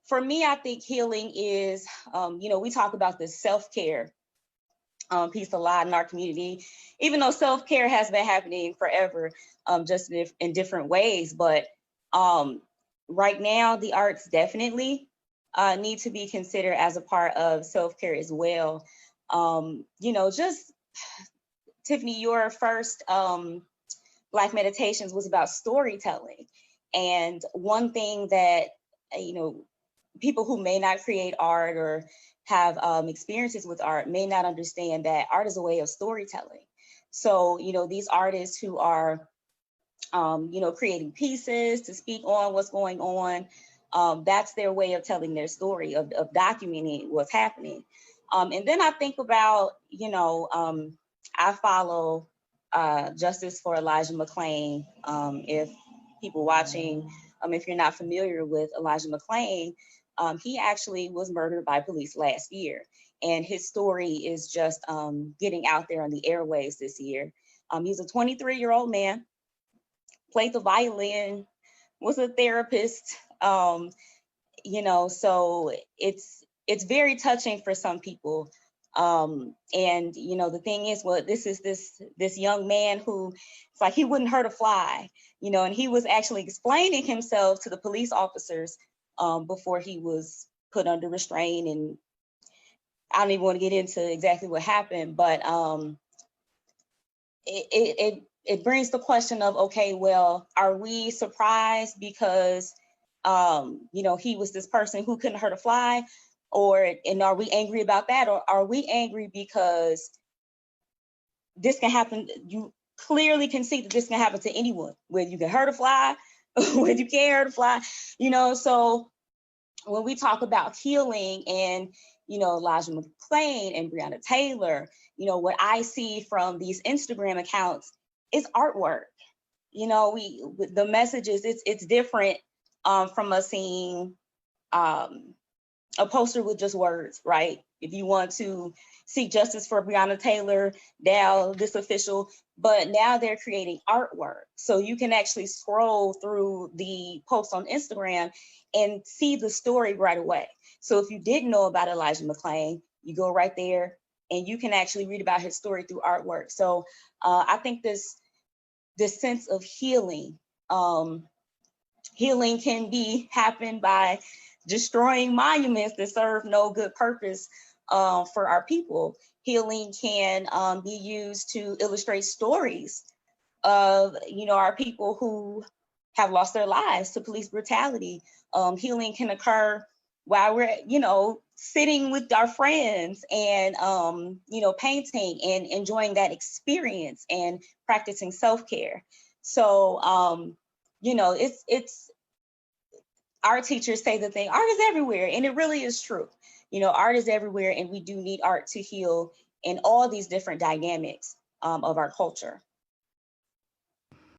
for me, I think healing is, we talk about the self-care piece a lot in our community, even though self-care has been happening forever, just in different ways. But right now, the arts definitely need to be considered as a part of self-care as well. Just Tiffany, your first Black Meditations was about storytelling. And one thing that, people who may not create art or have experiences with art may not understand that art is a way of storytelling. So, these artists who are, creating pieces to speak on what's going on, that's their way of telling their story, of documenting what's happening. And then I think about, I follow Justice for Elijah McClain. If people watching, if you're not familiar with Elijah McClain, he actually was murdered by police last year. And his story is just getting out there on the airwaves this year. He's a 23-year-old man, played the violin, was a therapist, so it's very touching for some people. And the thing is, well, this is this young man who, it's like he wouldn't hurt a fly, and he was actually explaining himself to the police officers before he was put under restraint. And I don't even want to get into exactly what happened, but it brings the question of, okay, well, are we surprised because he was this person who couldn't hurt a fly? And are we angry about that? Or are we angry because this can happen? You clearly can see that this can happen to anyone, whether you can hurt a fly, whether you can't hurt a fly, So when we talk about healing and, Elijah McClain and Breonna Taylor, what I see from these Instagram accounts is artwork. The messages, it's different from us seeing a poster with just words, right? If you want to seek justice for Breonna Taylor, now this official, but now they're creating artwork. So you can actually scroll through the post on Instagram and see the story right away. So if you didn't know about Elijah McClain, you go right there and you can actually read about his story through artwork. So I think this sense of healing, healing can be happened by destroying monuments that serve no good purpose for our people. Healing can be used to illustrate stories of, our people who have lost their lives to police brutality. Healing can occur while we're, sitting with our friends and, painting and enjoying that experience and practicing self-care. So, it's our teachers say the thing, art is everywhere, and it really is true. Art is everywhere, and we do need art to heal in all these different dynamics of our culture.